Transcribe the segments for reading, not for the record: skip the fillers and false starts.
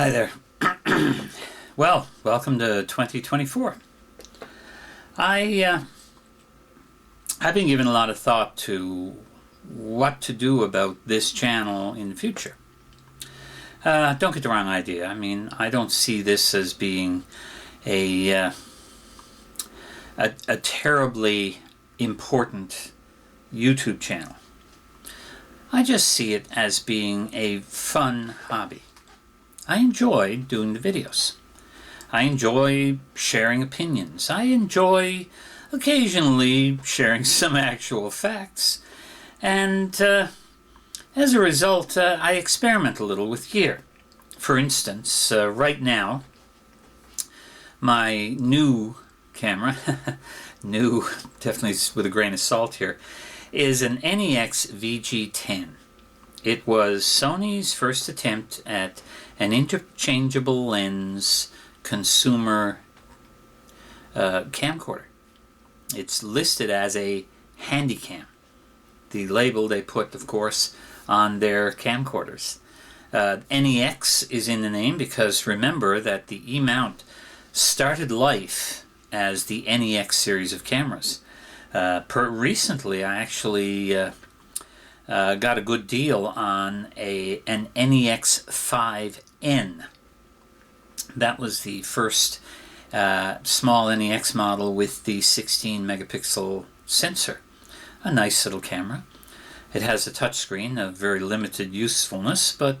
Hi there. Well, welcome to 2024. I've been giving a lot of thought to what to do about this channel in the future. Don't get the wrong idea. I mean, I don't see this as being a terribly important YouTube channel. I just see it as being a fun hobby. I enjoy doing the videos. I enjoy sharing opinions. I enjoy occasionally sharing some actual facts. And as a result, I experiment a little with gear. For instance, right now, my new camera, new, definitely with a grain of salt here, is an NEX VG10. It was Sony's first attempt at an interchangeable lens consumer camcorder. It's listed as a Handycam. The label they put, of course, on their camcorders. NEX is in the name because remember that the E-mount started life as the NEX series of cameras. Recently, I actually got a good deal on an NEX 5N. That was the first small NEX model with the 16 megapixel sensor. A nice little camera. It has a touchscreen of very limited usefulness, but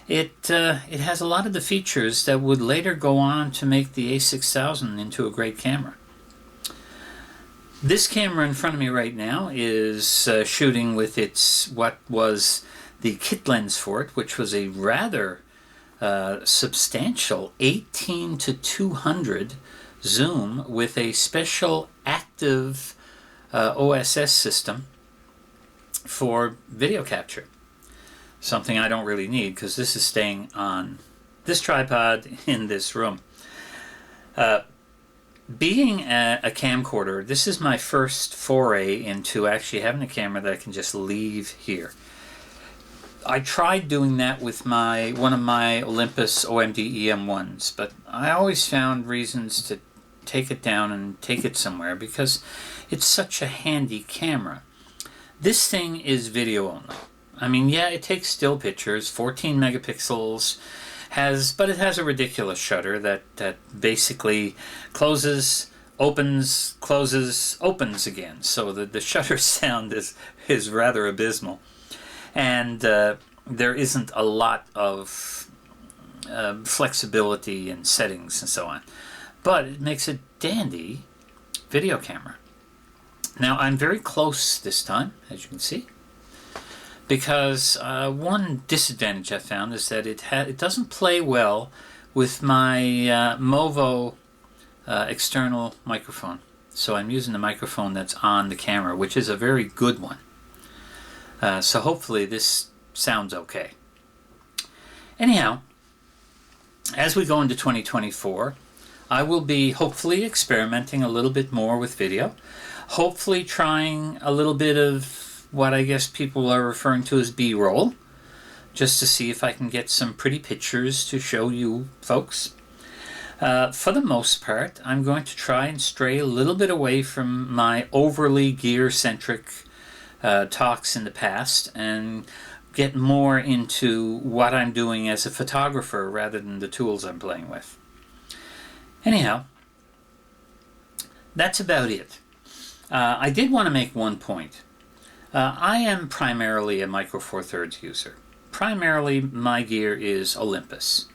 it has a lot of the features that would later go on to make the A6000 into a great camera. This camera in front of me right now is shooting with what was the kit lens for it, which was a rather substantial 18 to 200 zoom with a special active OSS system for video capture. Something I don't really need because this is staying on this tripod in this room. Being a camcorder, this is my first foray into actually having a camera that I can just leave here. I tried doing that with one of my Olympus OMD EM1s, but I always found reasons to take it down and take it somewhere because it's such a handy camera. This thing is video only. I mean, yeah, it takes still pictures, 14 megapixels, but it has a ridiculous shutter that basically closes, opens, closes, opens again. So the shutter sound is rather abysmal. And there isn't a lot of flexibility in settings and so on. But it makes a dandy video camera. Now, I'm very close this time, as you can see, because one disadvantage I found is that it doesn't play well with my Movo external microphone. So I'm using the microphone that's on the camera, which is a very good one. So hopefully this sounds okay. Anyhow, as we go into 2024, I will be hopefully experimenting a little bit more with video. Hopefully trying a little bit of what I guess people are referring to as B-roll, just to see if I can get some pretty pictures to show you folks. For the most part, I'm going to try and stray a little bit away from my overly gear-centric talks in the past and get more into what I'm doing as a photographer rather than the tools I'm playing with. Anyhow, that's about it. I did want to make one point. I am primarily a Micro Four Thirds user. Primarily, my gear is Olympus.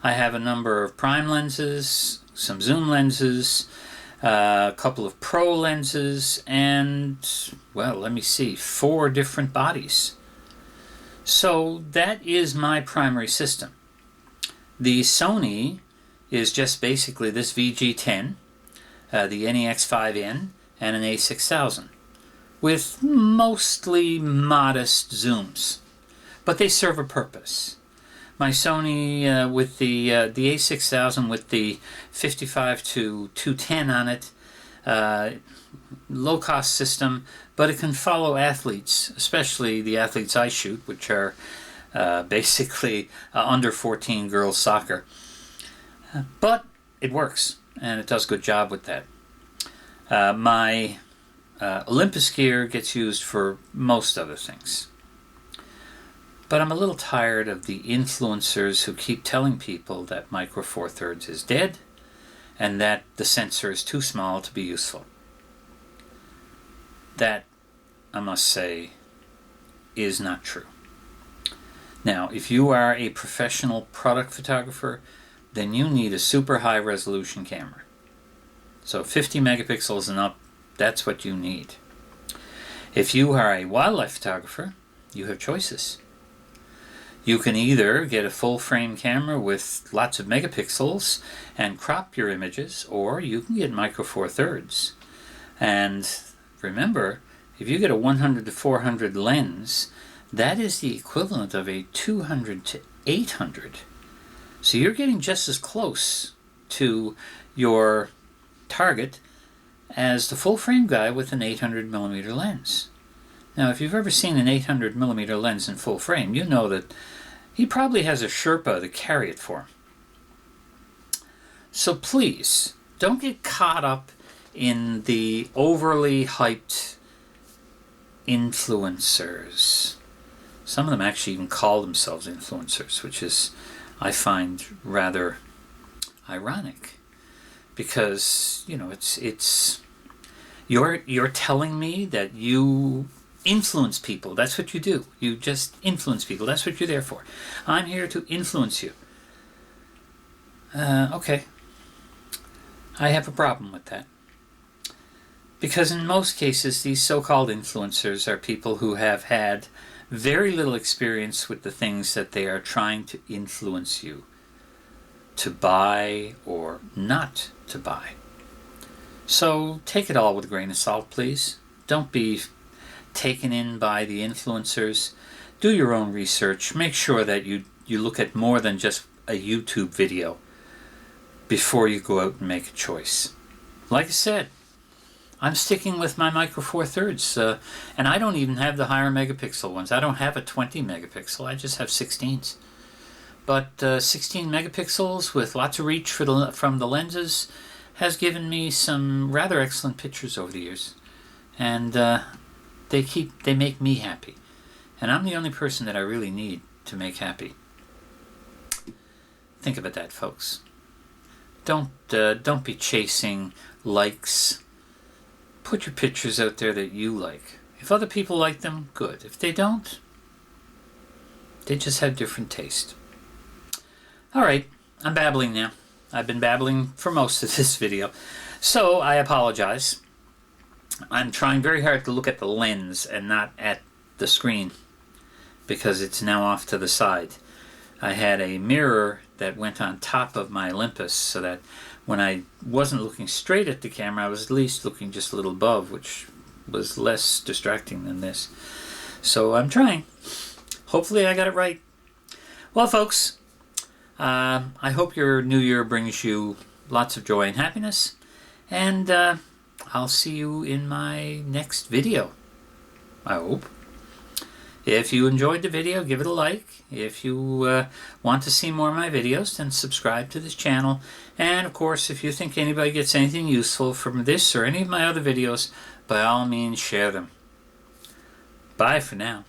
I have a number of prime lenses, some zoom lenses, a couple of pro lenses, and, well, let me see, 4 different bodies. So that is my primary system. The Sony is just basically this VG10, the NEX 5N, and an A6000, with mostly modest zooms, but they serve a purpose. My Sony with the A6000 with the 55 to 210 on it, low-cost system, but it can follow athletes, especially the athletes I shoot, which are basically under 14 girls soccer. But it works, and it does a good job with that. My Olympus gear gets used for most other things. But I'm a little tired of the influencers who keep telling people that Micro Four Thirds is dead and that the sensor is too small to be useful. That, I must say, is not true. Now, if you are a professional product photographer, then you need a super high resolution camera. So 50 megapixels and up, that's what you need. If you are a wildlife photographer, you have choices. You can either get a full frame camera with lots of megapixels and crop your images, or you can get Micro Four Thirds. And remember, if you get a 100 to 400 lens, that is the equivalent of a 200 to 800. So you're getting just as close to your target as the full frame guy with an 800 millimeter lens. Now, if you've ever seen an 800 millimeter lens in full frame, you know that he probably has a Sherpa to carry it for him. So please, don't get caught up in the overly hyped influencers. Some of them actually even call themselves influencers, which is, I find, rather ironic. Because, you know, it's you're telling me that you influence people. That's what you do. You just influence people. That's what you're there for. I'm here to influence you. Okay. I have a problem with that. Because in most cases, these so-called influencers are people who have had very little experience with the things that they are trying to influence you to buy or not to buy. So take it all with a grain of salt, please. Don't be taken in by the influencers. Do your own research. Make sure that you look at more than just a YouTube video before you go out and make a choice. Like I said, I'm sticking with my Micro Four Thirds, and I don't even have the higher megapixel ones. I don't have a 20 megapixel. I just have 16s. But 16 megapixels with lots of reach from the lenses has given me some rather excellent pictures over the years, and they make me happy, and I'm the only person that I really need to make happy. Think about that, folks. Don't be chasing likes. Put your pictures out there that you like. If other people like them, good. If they don't, they just have different taste. All right, I'm babbling now. I've been babbling for most of this video, so I apologize. I'm trying very hard to look at the lens and not at the screen because it's now off to the side. I had a mirror that went on top of my Olympus so that when I wasn't looking straight at the camera, I was at least looking just a little above, which was less distracting than this. So I'm trying. Hopefully I got it right. Well, folks, I hope your new year brings you lots of joy and happiness, and I'll see you in my next video, I hope. If you enjoyed the video, give it a like. If you want to see more of my videos, then subscribe to this channel. And of course, if you think anybody gets anything useful from this or any of my other videos, by all means share them. Bye for now.